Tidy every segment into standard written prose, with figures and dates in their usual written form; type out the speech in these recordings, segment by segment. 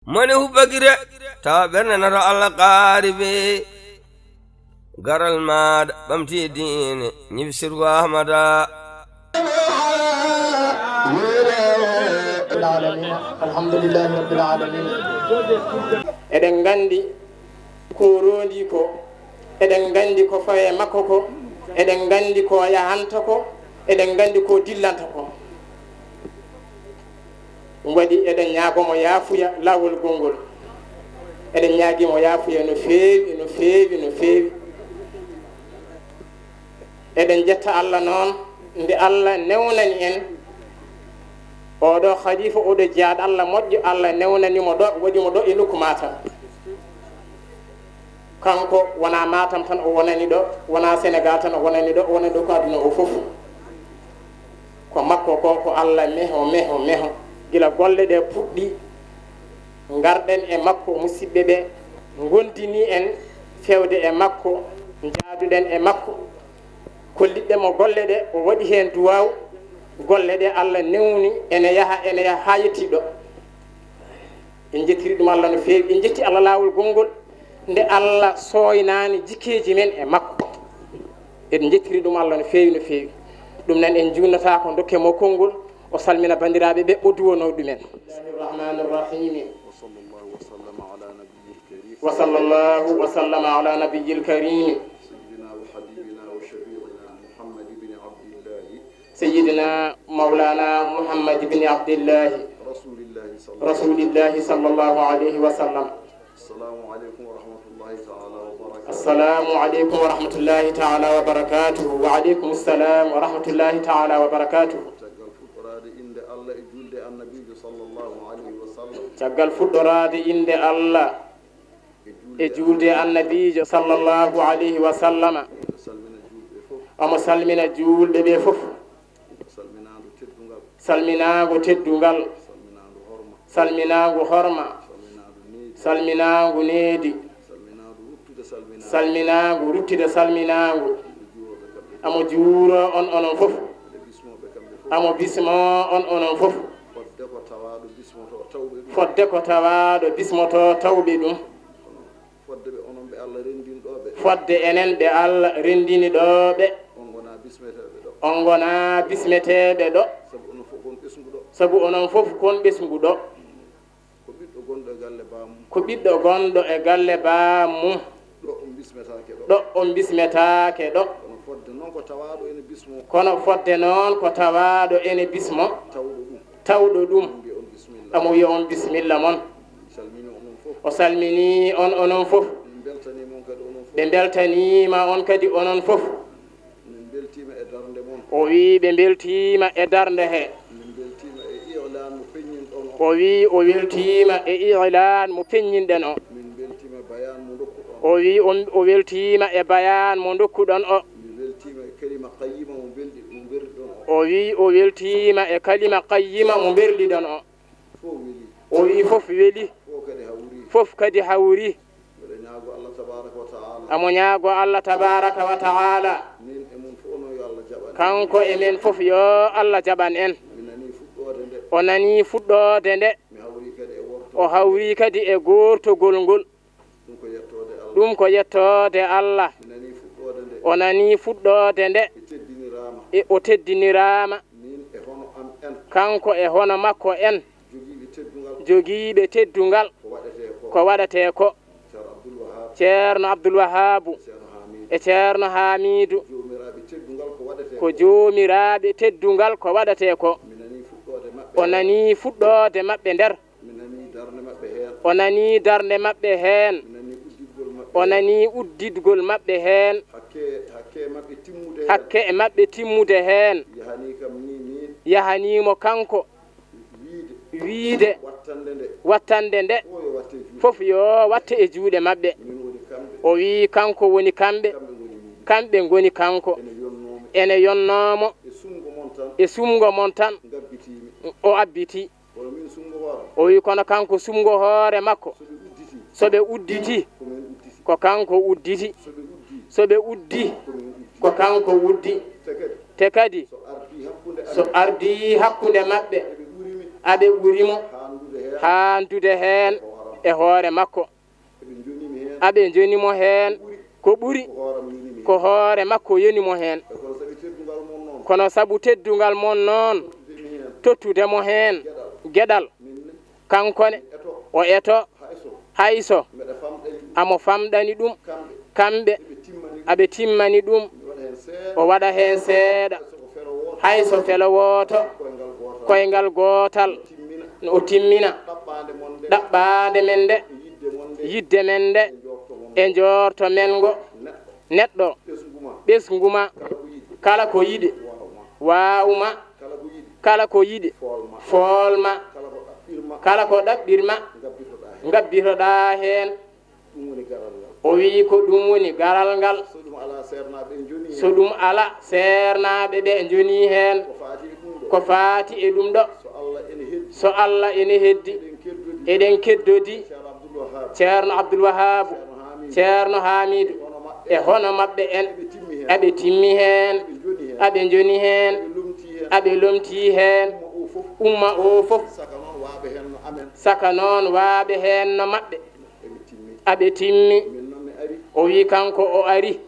mani hubagire ta bernana ro Allah qaribe garal maada bamti diine nyibsirgo ahmada alhamdulillahi rabbil alamin eden gandi ko rondi ko eden gandi ko faye makko ko eden gandi ko yahanta ko eden gandi ko dillanta ko wadi eden ñaagomo yaafuya lawol gongol eden ñaagimo yaafuya no feewi no feewi no feewi eden jetta Allah noon nde Allah newnani en oɗo khalifa oɗo jaaɗo Allah moƴƴo Allah newnanimo ɗo waɗimo ɗo e nokku Matam kanko wona Matam tan o wonani ɗo wona Sénégal tan o wonani ɗo o wonani ɗo ko aduna o fof ko makko ko Allah meho gila golle ɗe puɗɗi garɗen e makko musidɓe ɓe gondini en fewde e makko jaaduɗen e makko kolliɗɗemo golle ɗe o waɗi hen duwaw golle ɗe Allah newni ene yaha ha yettiɗo en jettiri ɗum Allah no feewi en jetti Allah lawol gongol nde Allah soynani jikkeji men e makko en jettiri ɗum Allah no feewi ɗum nan en junnata ko dokkemo konngol o salmina bandiraɓe ɓe o duwono ɗumen Bismillahirrahmanirrahim wa sallallahu wa sallama ala nabiyil karim سيدنا مولانا محمد بن عبد الله رسول الله صلى الله عليه وسلم السلام عليكم ورحمة الله تعالى وبركاته السلام عليكم ورحمة الله تعالى وبركاته وعليكم السلام ورحمة الله تعالى وبركاته تقال فدراد إند الله إجود النبي صلى الله عليه وسلم أما سلمنا جول بفف salminago teddungal salminago horma salminago needi salminago ruttude salminago amo juuro on onon fof amo bismo on onon fof fodde ko tawaɗo bismoto tawɓe ɗum fodde enen ɓe Allah rendini ɗo ɓe on gona bismeteɓe ɗo sabu onon fof kon ɓesnguɗo ko ɓiɗɗo gonɗo e galle baamum ɗo on bismetake ɗo kono fodde noon ko tawaɗo ene bismo tawɗo ɗum amo wiya on bisimilla moon o salmini on onon fof ɓe beltanima on kadi onon fof o wi ɓe beltima e darde he o wi o weltima e i'lan mo peññinɗen o wi o weltima e bayan mo dokkuɗon o wi o weltima e kalima qayyima mo berliɗon o wi fof weli fof kadi hawri amo ñaago Allah tabaraka wa ta'ala kanko e men fof yo Allah jaɓan en o nani fuɗɗode nde o hawri kadi e gortogol ngol ɗum ko yettode Allah o nani fuɗɗode nde e o teddinirama kanko e hono makko en jogiiɓe teddungal ko waɗate ko ceerno Abdoul Wahabu e ceerno Hamidou ko joomiraɓe teddungal ko waɗate ko o nani fuɗɗode maɓɓe nder o nani darde maɓɓe heen o nani uddidgol maɓɓe heen hakke e maɓɓe timmude heen yahanimo kanko wiide wattande nde fof yo watte e juuɗe maɓɓe o wi kanko woni kamɓe goni kanko ene yonnomo e sumgo mon tan o abbiti o wi kono kanko sumgo hoore makko soɓe udditi ko kanko udditi soɓe uddi ko kanko uddi te kadi so ardi hakkunde maɓɓe aɓe ɓurimo handude heen e hoore makko aɓe jonimo heen ko ɓuri ko hoore makko yonimo heen kono sabu teddungal mon noon tottudemo heen geɗal kankone o eto hayso amo famɗani ɗum kamɓe aɓe timmani ɗum o waɗa heen seeɗa hayso felo woto koyngal gootal o timmina ɗaɓɓaade men nde yidde men nde e njorto men ngo neɗɗo ɓesnguma kala ko yiɗi waawma kala ko yiɗi foolma kala ko ɗaɓɓirma ngabbitoɗa heen o wi ko ɗum woni garal ngal so ɗum ala seernaɓe ɓe joni heen ko faati e ɗum ɗo so Allah ene heddi eɗen keddodi ceerno Abdoul Wahab ceerno Hamidou e hono maɓɓe en aɓe timmi heen aɓe joni heen aɓe lomti heen umma o fof saka noon waaɓe heen no maɓɓe aɓe timmi o wi kanko o ari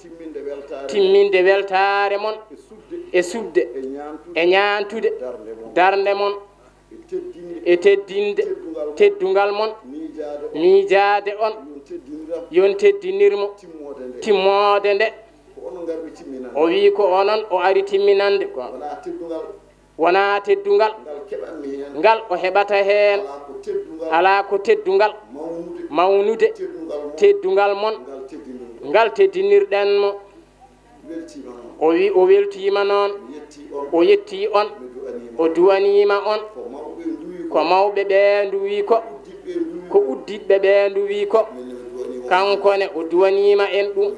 timminde weltare mon e subde e ñaantude darnde mon e teddinde teddungal mon miijaade on yon teddinirmo timmode nde o wi ko onon o ari timminande wona teddungal ngal o heɓata heen ala ko teddungal mawnude teddungal mon ngal teddinirɗen mo o wi o weltima noon o yetti on o duwanima on ko mawɓe ɓe nduwi ko ko uddiɓɓe ɓe nduwi ko kankone o duwanima en ɗum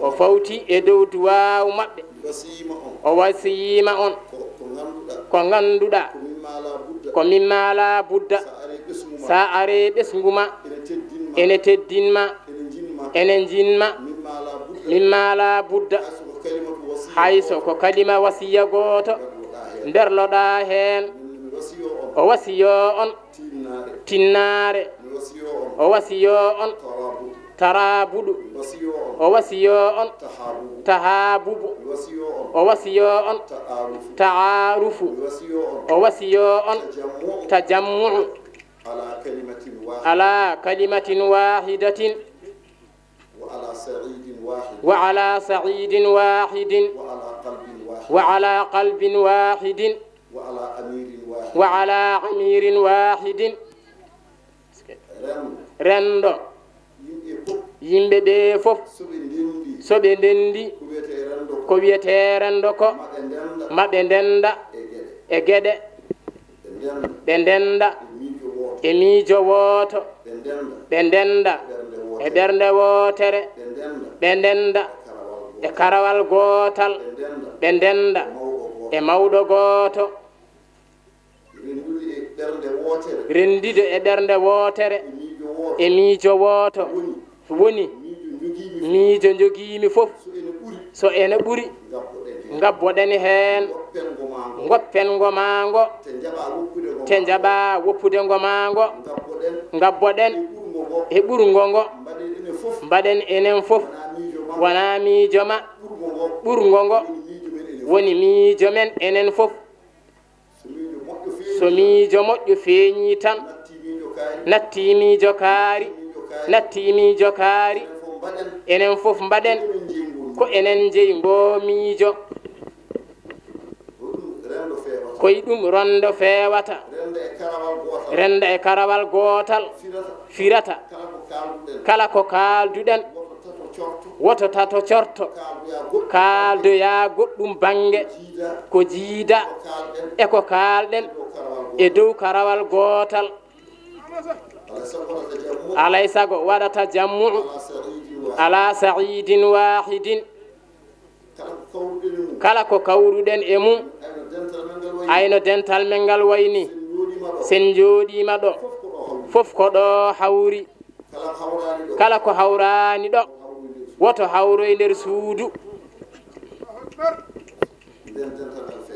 o fawti e dow duwawu maɓɓe o wasiyima on ko ganduɗa ko mimma la budda sa are ɓesnguma ene teddinma ene jinma mimma la budda hayso ko kalima wasiya goto nderloɗa heen o wasiyo on tinnare o wasiyo on tarabuɗu o wasiyo on tahabubu o wasiyo on ta'arufu o wasiyo on tajammu'u ala kalimatin wahidatin وعلى سعيد واحد وعلى قلب واحد وعلى أمير واحد رندو yimɓe ɓe fof so ɓe ndendi ko wiyete rendo ko maɓe ndenda e geɗe ɓe ndenda e miijo wooto ɓe ndenda e ɓernde wootere ɓe ndenda e karawal gootal ɓe ndenda e mawɗo gooto rendude e ɓernde wootere e miijo wooto woni miijo jogiimi fof so ene ɓuri ngabboɗen heen goppen ngo maango te njaɓa woppude ngo maango ngabboɗen e ɓurgo ngo mbaɗen enen fof wona miijo ma ɓurgo ngo woni miijo men enen fof so miijo moƴƴo feeñi tan natti miijo kaari natti miijo kaari enen fof mbaɗen ko enen jeyi ngo miijo koye ɗum rondo feewata renda e karawal gootal firata kala ko kaalduɗen woto tato corto kaaldoya goɗɗum bange ko jiida e ko kaalɗen e dow karawal gootal alay sago waɗata jammu ala sa'idin wahidin kala ko kawruɗen e mum ayno dental men ngal wayni sen jooɗima ɗo fof ko ɗo hawri kala ko hawrani ɗo woto hawroy nder suudu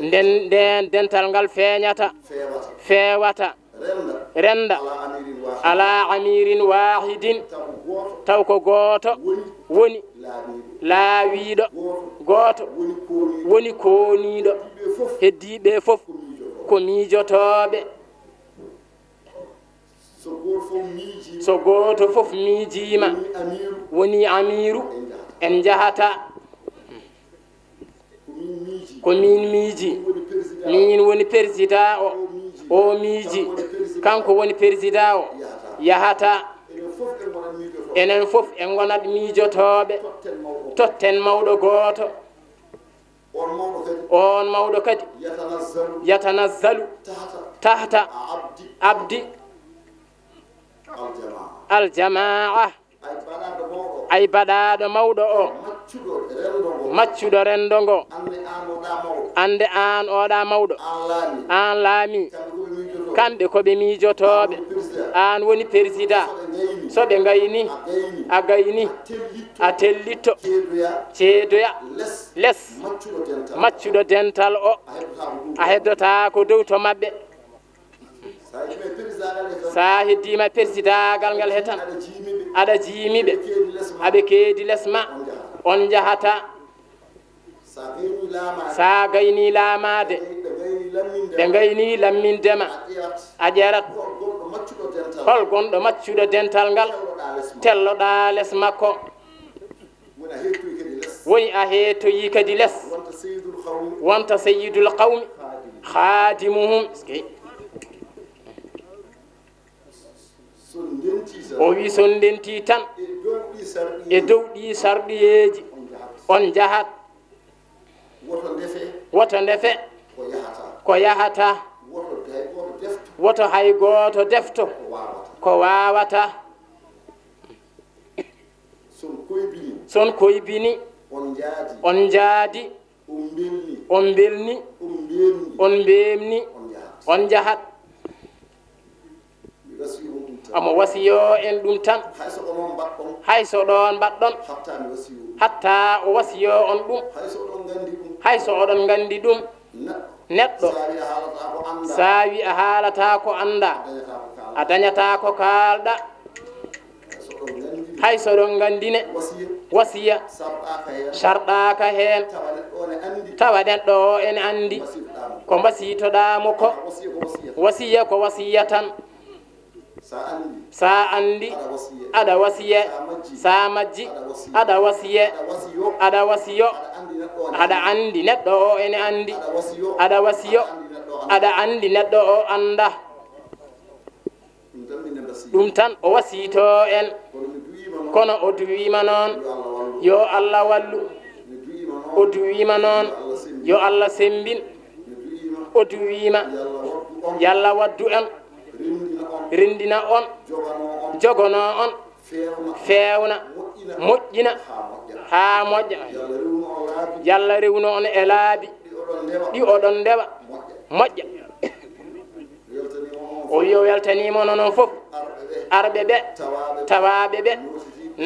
nden dental ngal feeñata feewata renda ala amirin wahidin taw ko goto woni laawiɗo goto woni koniɗo heddiɓe fof ko miijotoɓe so goto fof miijima woni amiru en jahata ko min miiji min woni président o miiji kanko woni président o yahata enen fof en gonat miijotoɓe totten mawɗo goto on mawɗo kadi yatanazzalu tahta abdi aljamaa ay baɗaɗo mawɗo o maccuɗo rendo ngo ande an oɗa mawɗo an laami kamɓe koɓe miijotoɓe an woni président soɓe gayni a gayni a tellitto ceedoya less maccuɗo dental o a heddota ko dow to mabɓe sa heddima présidagal ngal hetan aɗa jiimiɓe aɓe keedi less ma on jahata sa gayni laamade ɓe gayni lammindema a ƴerat hol gonɗo maccuɗo dental ngal telloɗa less makko woni a heetoyi kadi less wonta sayyidul qawmi khadimuhum o wi son ndenti tan e dow ɗi sarɗiyeji on jahat woto ndefe ko yahata woto hay goto defto ko wawata son koybini on jaadi on belni on mbemni on jahat amo wasiyo en ɗum tan hayso ɗon mbaɗɗon hatta o wasiyo on ɗum hayso oɗon gandi ɗum neɗɗo sa wi a haalata ko anda a dañata ko kalɗa hayso ɗon gandine wasiya sarɗaka hen tawa neɗɗo o ene andi ko mbasitoɗamo ko wasiya ko wasiya tan sa andi aɗa wasiye sa majji aɗa wasiye aɗa wasiyo aɗa andi neɗɗo o ene andi aɗa wasiyo aɗa andi neɗɗo o anda ɗum tan o wasito en kono o duwima noon yo Allah wallu o duwima noon yo Allah sembin o duwima yalla waddu en rendina on jogono on fewna moƴƴina ha moƴƴa yalla rewno on e laabi ɗi oɗon ndewa moƴƴa o wi o weltanimo nonon fof arɓe ɓe tawaɓe ɓe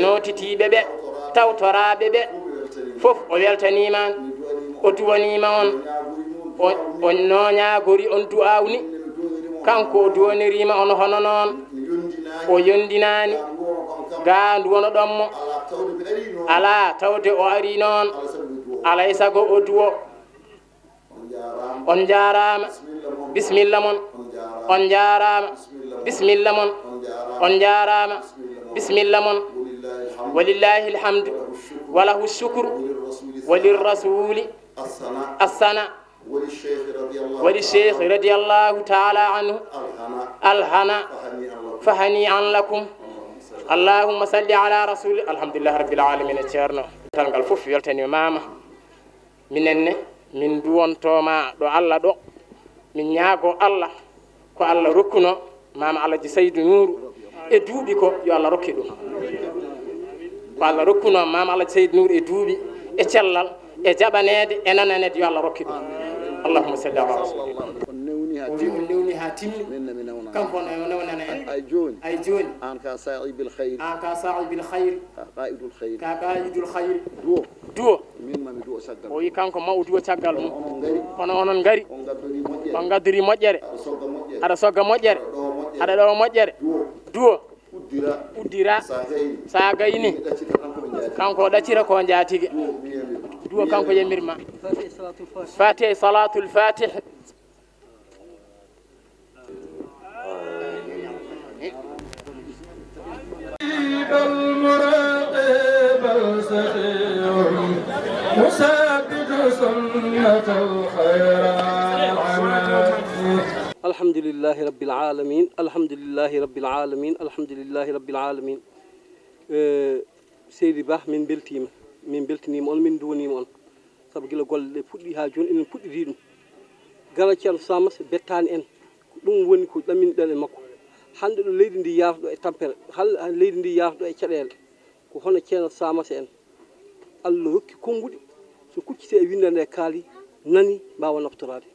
notitiɓe ɓe tawtoraɓe ɓe fof o weltanima o duwanima on noñagori on du'awni kanko o duwanirima on hono noon o yondinani gandu wono ɗonmo ala tawde o ari noon alay sago o duwo on jarama bisimilla mon on jarama bisimilla mon on jarama bisimilla mon walillahi alhamdu walahu shukru walirrasuli assana وللشيخ رضي الله تعالى عنه الهنا فهنيئا لكم اللهم صل على رسول الحمد لله رب العالمين تيرنا تنgal fof weltani mama minenne min duwontoma do Allah do min ñaago Allah ko Allah rokkuno mama Alaji Seydou Nourou e duubi ko yo Allah rokki dum ko Allah rokkuno mama Alaji Seydou Nourou e duubi e cellal e jabanede e nananede yo Allah rokki dum اللهم صل على رسول الله نوني هاتمني كم نوننا أي جون أنك ساعي بالخير قائد الخير كقائد الخير دو من ما مدو سجل وي كانكو ما ودو سجل kono onon ngari on gaddori moƴƴere aɗa sogga moƴƴere haɗa ɗo moƴƴere duwo uddira sa gayni kanko ɗaccira ko jaatigi duwo kanko yemirma fatiha salatul fatih المراقب السخير مسدد سنة الخير الحمد لله رب العالمين الحمد لله رب العالمين الحمد لله رب العالمين سيدي با من بلتنيم on min duwanima on sabu gila golle ɗe puɗɗi ha joni enen puɗɗiti ɗum gara ceerno Samas bettani en ɗum woni ko ɗaminɗen e makko hande ɗo leydi ndi yafɗo e tampere leydi ndi yafɗo e caɗele ko hono ceerno Samas en Allah hokki konnguɗi so kuccite e windande e kaali nani mbawa naftorade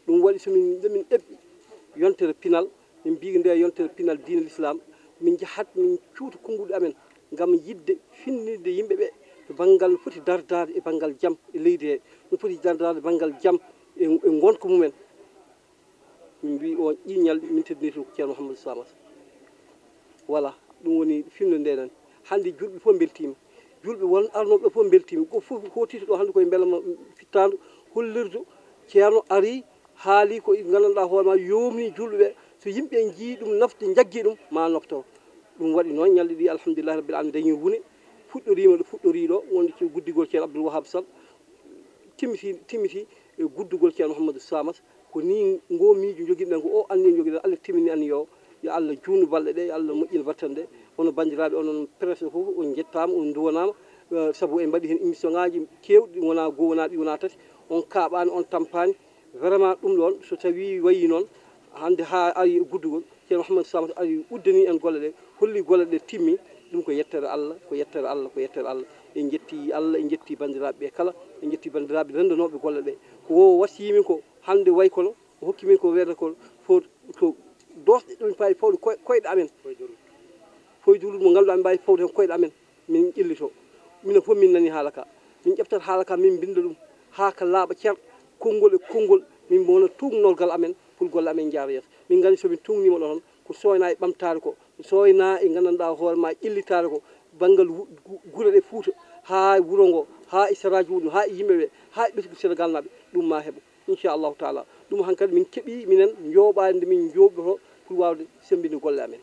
ɗum waɗi somin ɗeɓɓi yontere pinal min mbi nde yontere pinal diine l'islam min jahat min cuuta konnguɗi amen ngam yidde finnide yimɓeɓe to banggal foti dardade e banggal jaam e leydi he no foti dardade e banggal jaam e gonka mumen min mbi o ƴiñal min teddiniti ko ceerno Mouhamadou Samas voilà ɗum woni finde nde nan hande julɓe fof beltima julɓe won arnoɓe fof beltima ko fof hotiti ɗo hande koye beelama fittandu hollirdu ceerno ari haali ko gandanɗa hoorema yomni julɓeɓe so yimɓe jii ɗum nafde jaggui ɗum ma noftoro ɗum waɗi noon ñalɗi ɗi alhamdulillah rabbil alamin dañi wune fuɗɗorima ɗo fuɗɗori ɗo wonde ci guddigol ceerno Abdoul Wahab Sall timmiti e guddugol ceerno Mouhamadou Samas ko ni ngo miijo joguiɗen ko o anni joguiɗen Allah timmini anni yo Allah juutnu balɗe ɗe yo Allah moƴƴina battane ɗe hono bandiraɓe onon presse foof on jettama on duwanama saabu en mbaɗi hen émission ngaji kewɗi wona goho wona ɗi wona tati on kaɓani on tampani vraiment ɗum ɗon so tawi wayi noon hande ha ari guddugol ceerno Mouhamadou Samas ari uddani en golle ɗe holli golle ɗe timmi ɗum ko yettere Allah ko yettere Allah ko yettere Allah en jetti Allah en jetti bandiraɓe ɓe kala en jetti bandiraɓe rendanoɓe golle ɗe ko wasiyimin ko hande way kono o hokki min ko weerde ko fo ko dosɗe ɗum pawi fawde koyɗe amen foyduru mo ganduɗa min mbawi fawde hen koyɗe amen min ƴellito minen foof min nani haala ka min ƴeftat haala ka min binda ɗum ha ka laaɓa cer konngol e konngol min wona tugnorgal amen pour golle amen jaara yeeso min gandi somin tungnima ɗo toon ko soyna e ɓamtare ko soyna e gandanɗa hoorema ƴellitare ko banggal guure ɗe Fouta ha wuuro ngo ha e saraji muɗum ha e yimɓeɓe ha e ɓesgu Sénégal naɓe ɗum ma heeɓo inchallahu taala ɗum hankkadi min keeɓi minen jooɓade nde min jooɓoto pour wawde sembinde golle amen